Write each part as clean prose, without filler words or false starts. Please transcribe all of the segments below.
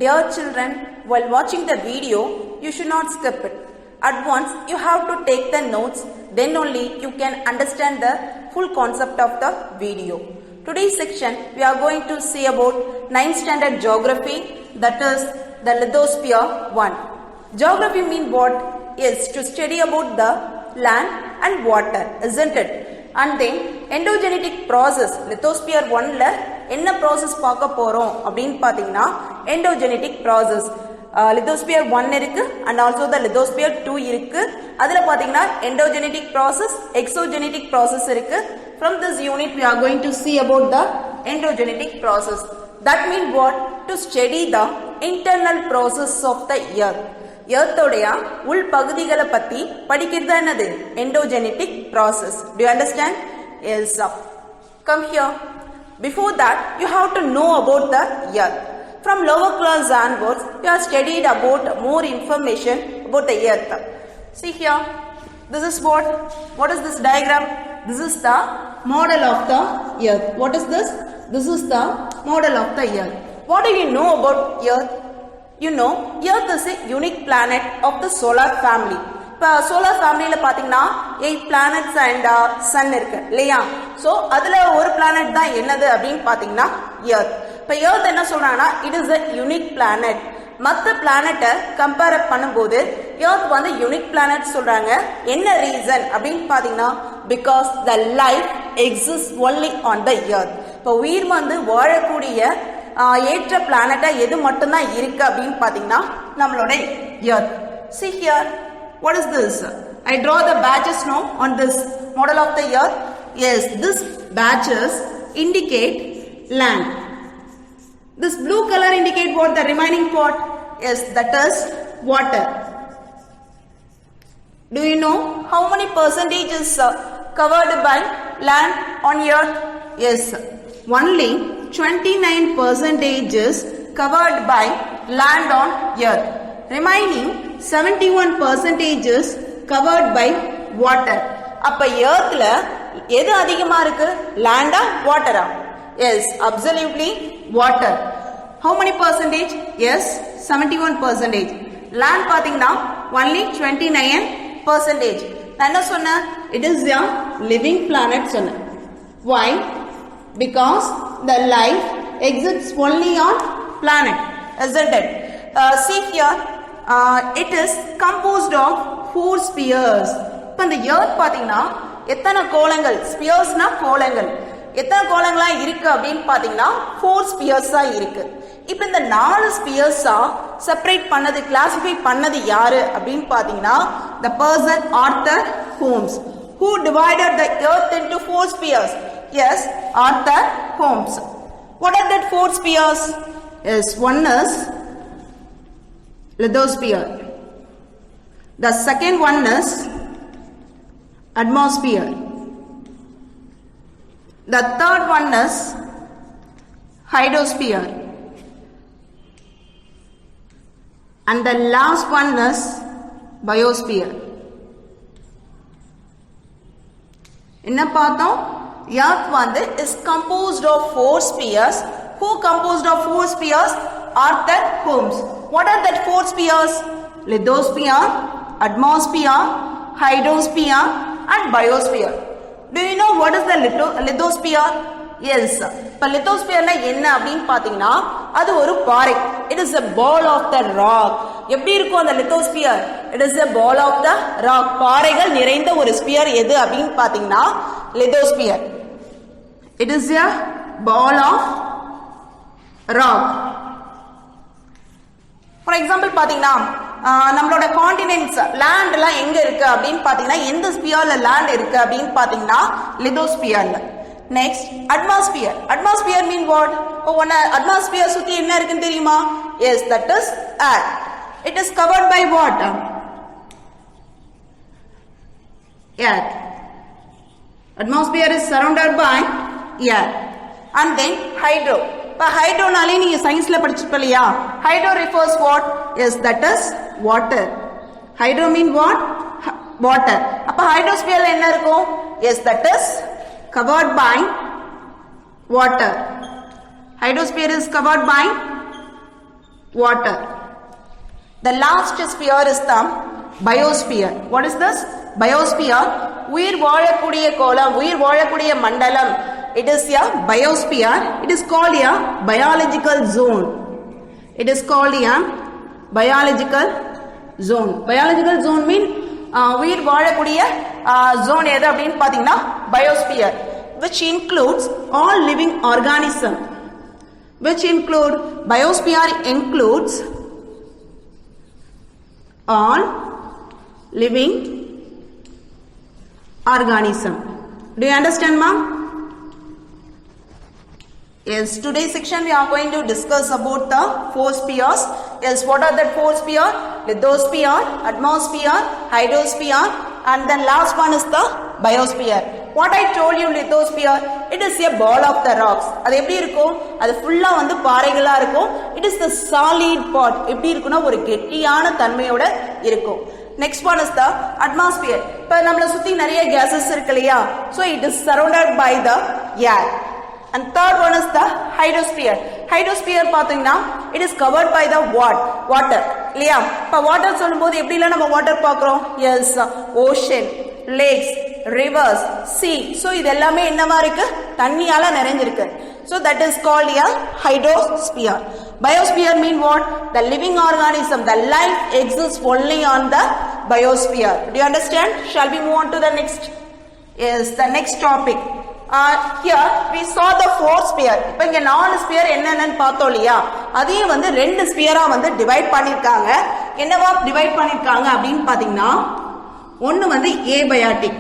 Dear children, while watching the video, you should not skip it. At once, you have to take the notes, then only you can understand the full concept of the video. Today's section, we are going to see about 9th standard geography, that is the lithosphere 1. Geography means what? Is to study about the land and water, isn't it? And then endogenetic process, lithosphere 1 ல என்ன process பார்க்க போறோம் அப்படின்னு பார்த்தீங்கன்னா endogenetic process. Lithosphere 1 இருக்கு and also the lithosphere 2 இருக்கு. அதுல பார்த்தீங்கன்னா endogenetic process, exogenetic process இருக்கு. From this unit we are going to see about the endogenetic process. That means what? To study the internal process of the earth. எர்த்தோடைய உள் பகுதிகளை பத்தி படிக்கிறது என்னது? Endogenetic process. Do you understand? Yes. Come here. Before that, you have to know about the earth. From lower class onwards, you have studied about more information about the earth. See here. This is what? What is this diagram? This is the model of the earth. What is this? This is the model of the earth. What do you know about earth? You know, earth is a unique planet of the solar family. இப்போ solar familyல பார்த்தீங்கன்னா 8 planets and sun இருக்கு இல்லையா? So அதில் ஒரு planet தான் என்னது அப்படின்னு பார்த்தீங்கன்னா earth. இப்போ earth என்ன சொல்றாங்கன்னா it is a unique planet. மற்ற பிளானட்டை கம்பேர் பண்ணும்போது earth வந்து யூனிக் பிளானட் சொல்றாங்க. என்ன ரீசன் அப்படின்னு பார்த்தீங்கன்னா because the life exists only on the earth. இப்போ உயிர் வந்து வாழக்கூடிய ஏற்ற பிளானட்டா எது மட்டும்தான் இருக்கு அப்படின்னு பார்த்தீங்கன்னா நம்மளோட earth. See here. What is this? I draw the badges now on this model of the earth. Yes, these badges indicate land. This blue color indicate what? The remaining part. Yes, that is water. Do you know how many percentage is covered by land on earth? Yes, only 29% is covered by land on earth. Remaining 71% is covered by water. அப்ப earthல எது அதிகமா இருக்கு? லேண்டா வாட்டரா? Yes, absolutely water. How many percentage? Yes, 71%. Land பாத்தீங்கன்னா only 29%. நான் என்ன சொன்னேன்? It is a living planet சொன்னேன். Why? Because the life exists only on planet, isn't it? See here. It is composed of 4 spheres. இப்போ இந்த earth பாத்தீங்கன்னா எத்தனை கோளங்கள்? ஸ்பியர்ஸ்னா கோளங்கள். எத்தனை கோளங்களா இருக்கு அப்படின்னு பாத்தீங்கன்னா 4 ஸ்பியர்ஸா இருக்கு. இப்போ இந்த 4 ஸ்பியர்ஸா செப்பரேட் பண்ணது, கிளாசிஃபை பண்ணது யாரு அப்படின்னு பாத்தீங்கன்னா the person Arthur Holmes, who divided the earth into 4 spheres. Yes, Arthur Holmes. What are that 4 spheres? Yes, one is lithosphere. The second one is atmosphere. The third one is hydrosphere. And the last one is biosphere. என்ன பார்த்தோம்? Earth வந்து is composed of 4 spheres. Who composed of 4 spheres? Arthur Holmes. What are that 4 spheres? Lithosphere, atmosphere, hydrosphere and biosphere. Do you know what is the lithosphere? Yes. இப்போ லித்தோஸ்பியர்னா என்ன அப்படின்னு பார்த்தீங்கன்னா அது ஒரு பாறை. It is a ball of the rock. எப்படி இருக்கும் அந்த lithosphere? It is a ball of the rock. பாறைகள் நிறைந்த ஒரு ஸ்பியர் எது அப்படின்னு பார்த்தீங்கன்னா lithosphere. It is a ball of rock. For example பார்த்தீங்கன்னா நம்மளோட கான்டினென்ட்ஸ் லேண்ட் எல்லாம் எங்க இருக்கு அப்படின்னு பார்த்தீங்கன்னா எந்த ஸ்பியர்ல லேண்ட் இருக்கு அப்படின்னு பார்த்தீங்கன்னா லித்தோஸ்பியர்ல. Next atmosphere. Atmosphere mean what? Atmosphere சுத்தி என்ன இருக்குன்னு தெரியுமா? Yes, that is air. It is covered by what? Air. Atmosphere is surrounded by air. And then hydro. இப்போ ஹைட்ரோனாலே நீங்க சயின்ஸ்ல படிச்சிருப்பீங்களா? Hydro refers what? Yes, that is water. Hydro mean what? Water. அப்ப ஹைட்ரோஸ்பியர்ல என்ன இருக்கும்? Yes, that is covered by water. Hydrosphere is covered by water. The last sphere is the biosphere. What is this? Biosphere. உயிர் வாழக்கூடிய கோளம், உயிர் வாழக்கூடிய மண்டலம். It is a biosphere. It is called a biological zone. It is called a biological zone. Biological zone mean உயிர் வாழக்கூடிய zone எது அப்படின்னு பாத்தீங்கன்னா biosphere, which includes all living organism. Which include biosphere includes all living organism. Do you understand, ma'am? Yes, today's section we are going to discuss about the four spheres. Yes, what are the four spheres? Lithosphere, atmosphere, hydrosphere, and then last one is the biosphere. What I told you, lithosphere, it is a ball of the rocks. அது எப்படி இருக்கும்? அது ஃபுல்லா வந்து பாறைகளா இருக்கும். It is the solid part. எப்படி இருக்கும்னா ஒரு கெட்டியான தன்மையோட இருக்கும். Next one is the atmosphere. இப்ப நம்மள சுத்தி நிறைய gases இருக்கு இல்லையா? So it is surrounded by the air. And third one is the hydrosphere. Hydrosphere பாத்தீங்கன்னா it is covered by the water. இல்லையா? இப்ப water சொல்லும்போது எப்படிலாம் நம்ம water பார்க்கிறோம்? Yes, ocean, lakes, rivers, sea. So இது எல்லாமே என்னவா இருக்கு? தண்ணியால நிறைஞ்சிருக்கு. So that is called a hydrosphere. Biosphere mean what? The living organism, the life exists only on the biosphere. Do you understand? Shall we move on to the next? Yes, the next topic. Here we saw the four sphere. இப்போ இங்க நாலு sphere என்னென்னு பார்த்தோம் இல்லையா? அதையும் வந்து ரெண்டு ஸ்பியரா வந்து டிவைட் பண்ணிருக்காங்க. என்னவா டிவைட் பண்ணிருக்காங்க அப்படின்னு பாத்தீங்கன்னா, ஒன்னு வந்து abiotic,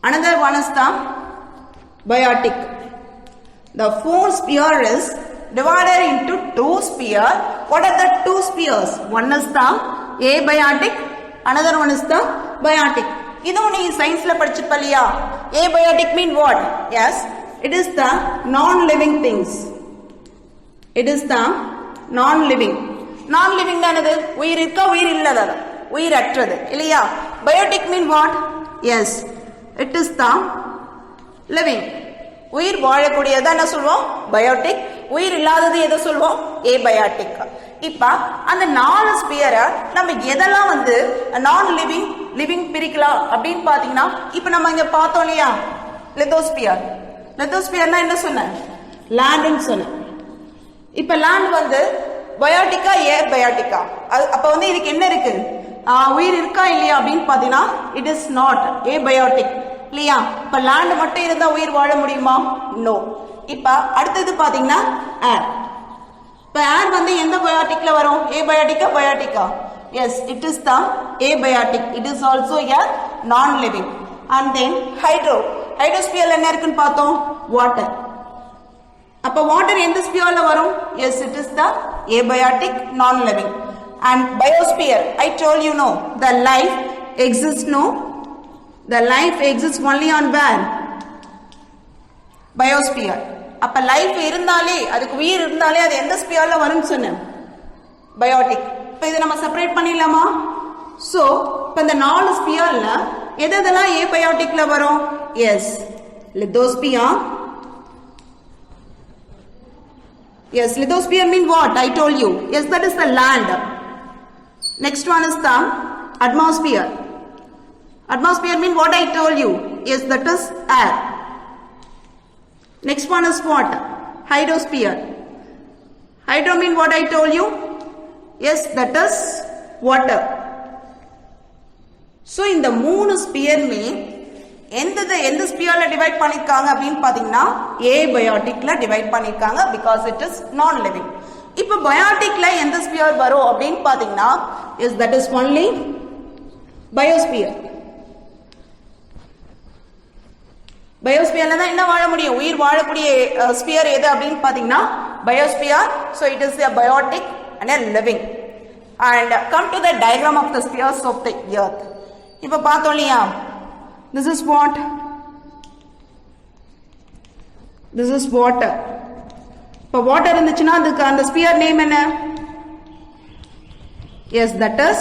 another one is the biotic. The four sphere is divided into two sphere. What are the two spheres? One is the abiotic, another one is the biotic. இதுவும் நீங்க சயின்ஸ்ல படிச்சிருப்பீங்க. Abiotic mean what? Yes, it is the non-living things. It is the non-living. Non-living என்னது? உயிர் இருக்கா, உயிர் இல்லாதது, உயிரற்றது இல்லையா? Biotic mean what? Yes, it is the living. உயிர் வாழக்கூடியதா என்ன சொல்வோம்? பயோட்டிக். உயிர் இல்லாதது எதை சொல்வோம்? abiotic. இப்ப அந்த நாலு ஸ்பியரை நம்ம எதெல்லாம் வந்து நான் லிவிங் பிரிக்கலாம் அப்படின்னு பாத்தீங்கன்னா, இப்ப நம்ம இங்க பார்த்தோம் இல்லையா லித்தோஸ்பியர். லித்தோஸ்பியர்னா என்ன சொன்னேன்? லேண்ட்னு சொன்னேன். இப்ப லேண்ட் வந்து பயோட்டிக்கா ஏபயோட்டிக்கா? அப்ப வந்து இதுக்கு என்ன இருக்கு? உயிர் இருக்கா இல்லையா அப்படின்னு பாத்தீங்கன்னா இட் இஸ் நாட் ஏபயோட்டிக் இல்லையா? இப்ப லேண்ட் மட்டும் இருந்தா உயிர் வாழ முடியுமா? நோ. இப்ப அடுத்தது பாத்தீங்கன்னா ஏர். இப்ப ஏர் வந்து எந்த பயோட்டிக்ல வரும்? ஏபயோட்டிக்கா பயோட்டிக்கா? Yes, it is the abiotic. It is also a non living. And then ஹைட்ரோஸ்பியர்ல என்ன இருக்குன்னு பார்த்தோம்? வாட்டர். அப்ப வாட்டர் எந்த ஸ்பியர்ல வரும்? Yes, it is the abiotic non living. And biosphere, I told you no, the life exists, no, the life exists only on where? Biosphere. அப்ப life இருந்தாலே, அதுக்கு உயிர் இருந்தாலே அது எந்த ஸ்பியர்ல வரும்னு சொன்னேன்? பயோட்டிக். இப்ப இதை நம்ம செப்பரேட் பண்ணிடலாமா? சோ இப்ப இந்த நாலு ஸ்பியர்ல எதெல்லாம் ஏபயோட்டிக்ல வரும்? Yes, lithosphere. Yes, lithosphere mean what? I told you. Yes, that is the land. Next one is the atmosphere. Atmosphere mean what I told you? Yes, that is air. Next one is what? Hydrosphere. Hydro mean what I told you? Yes, that is water. So in the மூணு sphere எந்த ஸ்பியர்ல divide பண்ணிருக்காங்க அப்படின்னு பாத்தீங்கன்னா ஏபயோட்டிக்ல divide பண்ணிருக்காங்க, because it is non living. இப்ப பயோட்டிக்ல எந்த ஸ்பியர் வரும் அப்படின்னு பாத்தீங்கன்னா is that is only biosphere. பயோஸ்பியர்ல தான் என்ன வாழ முடியும்? உயிர் வாழக்கூடிய ஸ்பியர் எது அப்படின்னு பாத்தீங்கன்னா biosphere. So it is a biotic and a living. And come to the diagram of the spheres of the earth. இப்ப பார்த்தோம் இல்லையா, this is what? This is water. இப்ப water இருந்துச்சுன்னா அதுக்கு அந்த ஸ்பியர் நேம் என்ன? Yes, that is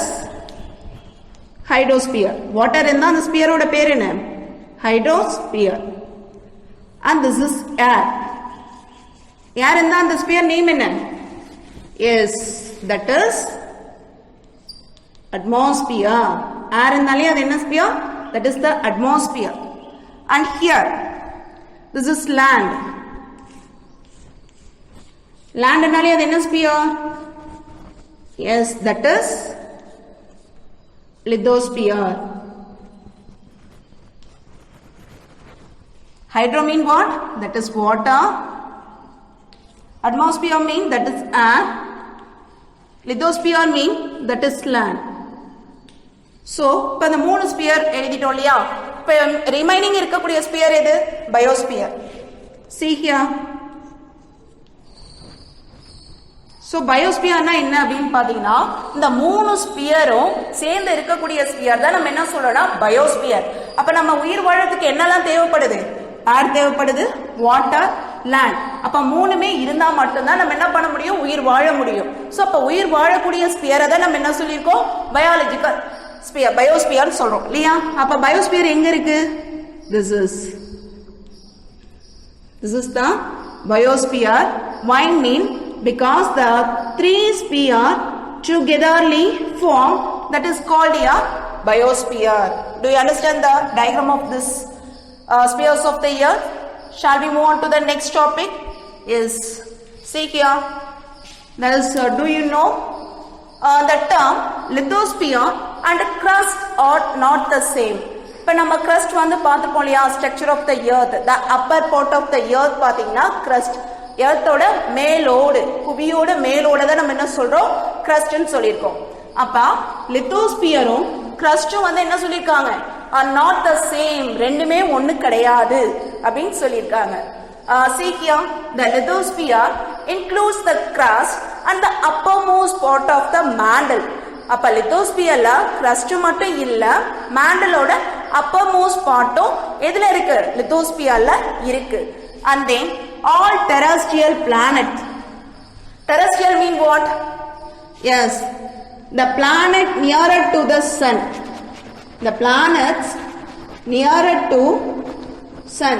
hydrosphere. water இருந்தா அந்த ஸ்பியரோட பேர் என்ன? hydrosphere. And this is air. air இருந்தா அந்த ஸ்பியர் நேம் என்ன? Yes, that is atmosphere. Air innale adu enna sphere? That is the atmosphere. And here, this is land. Land innale adu enna sphere? Yes, that is lithosphere. Hydro mean what? That is water. Atmosphere mean that is air. Lithosphere mean that is land. So, இப்போ இந்த மூணு sphere எழுதிட்டோம் இல்லையா? இப்போ remaining இருக்கக்கூடிய sphere எது? Biosphere. See here. So, பயோஸ்பியர்னா என்ன அப்படின்னு பாத்தீங்கன்னா இந்த மூணு ஸ்பியரும் சேர்ந்து இருக்கக்கூடிய ஸ்பியர் தான் நம்ம என்ன சொல்றோம்னா பயோஸ்பியர். அப்ப நம்ம உயிர் வாழறதுக்கு என்னெல்லாம் தேவைப்படுது? ஏர் தேவைப்படுது, வாட்டர், லேண்ட். அப்ப மூணுமே இருந்தா மட்டும்தான் நம்ம என்ன பண்ண முடியும்? உயிர் வாழ முடியும். சோ அப்ப உயிர் வாழக்கூடிய ஸ்பியரை தான் நம்ம என்ன சொல்லியிருக்கோம்? பயாலஜிக்கல் ஸ்பியர், பயோஸ்பியர் சொல்றோம் இல்லையா? அப்ப பயோஸ்பியர் எங்க இருக்கு? This is the biosphere. Why mean? Because the three sphere togetherly form, that is called a biosphere. Do you understand the diagram of this spheres of the earth? Shall we move on to the next topic? Yes. See here. That is, do you know the term lithosphere and crust are not the same. இப்போ நம்ம crust வந்து பார்த்துப்போம் இல்லையா? Structure of the earth, the upper part of the earth பார்த்தீங்கன்னா crust. எர்த்தோட மேலோடு, புவியோட மேலோட தான் நம்ம என்ன சொல்றோம்? crustன்னு சொல்லியிருக்கோம். அப்ப லித்தோஸ்பியரும் crustம் வந்து என்ன சொல்லியிருக்காங்க? are not the same. ரெண்டுமே ஒண்ணு கிடையாது அப்படின்னு சொல்லியிருக்காங்க. See here, the lithosphere includes the crust and the uppermost part of the mantle. அப்ப லித்தோஸ்பியர்ல crust மட்டும் இல்ல, mantle-ஓட uppermost part-ம் எதுல இருக்கு? லித்தோஸ்பியர்ல இருக்கு. And then all terrestrial planets. Terrestrial mean what? Yes, the planet nearer to the sun. The planets nearer to sun.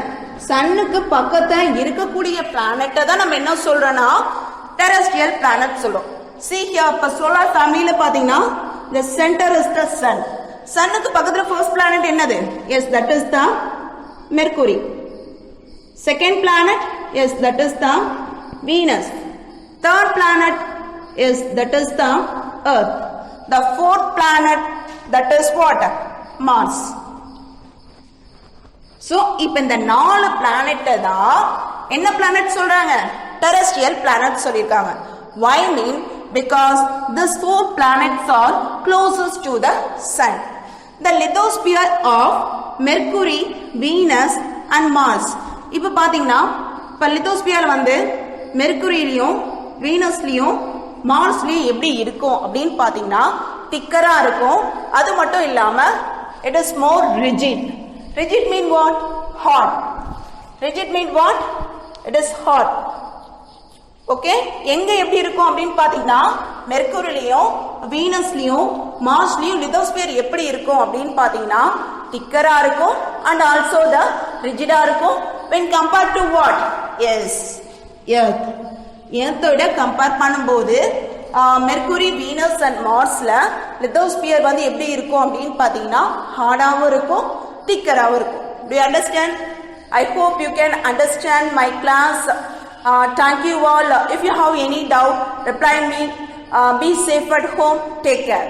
சன்னுக்கு பக்கத்துல இருக்கக்கூடிய பிளானட்டை தான் நம்ம என்ன சொல்றோம்னா terrestrial planet சொல்றோம். See here, இப்ப solar family-ல பாத்தீங்கன்னா the center is the sun. சன்னுக்கு பக்கத்துல first planet என்னது? Yes, that is the Mercury. Second planet, yes, that is the Venus. Third planet, yes, that is the Earth. The fourth planet, that is what? Mars. So, இப்ப இந்த 4 planet தான் என்ன planet சொல்றாங்க? terrestrial planet சொல்லிருக்காங்க. Why mean? Because these 4 planets are closest to the sun. The lithosphere of Mercury, Venus and Mars. இப்ப பாத்தீங்கன்னா இப்ப lithosphere வந்து மெர்க்குரியிலயும் வீனஸ்லயும் மார்ஸ்லயும் எப்படி இருக்கும் அப்படின்னு பாத்தீங்கன்னா திக்கரா இருக்கும். அது மட்டும் இல்லாம it is more rigid. Rigid mean what? Hot. Rigid mean what? It is hot. Okay, எங்க எப்படி இருக்கும் அப்படின்னு பாத்தீங்கன்னா மெர்க்குரியிலயும் வீனஸ்லயும் மார்ஸ்லயும் லித்தோஸ்பியர் எப்படி இருக்கும் அப்படின்னு பாத்தீங்கன்னா திக்கரா இருக்கும் and also the rigid-ஆ இருக்கும். when compared to what? Yes, earth. எர்த்தோட கம்பேர் பண்ணும்போது மெர்க்குரி, வீனஸ் அண்ட் மார்ஸ்ல லித்தோஸ்பியர் வந்து எப்படி இருக்கும் அப்படின்னு பாத்தீங்கன்னா ஹார்டாவும் இருக்கும், திக்கராவும் இருக்கும். Do you understand? I hope you can understand my class. Thank you all. If you have any doubt, reply me. Be safe at home. Take care.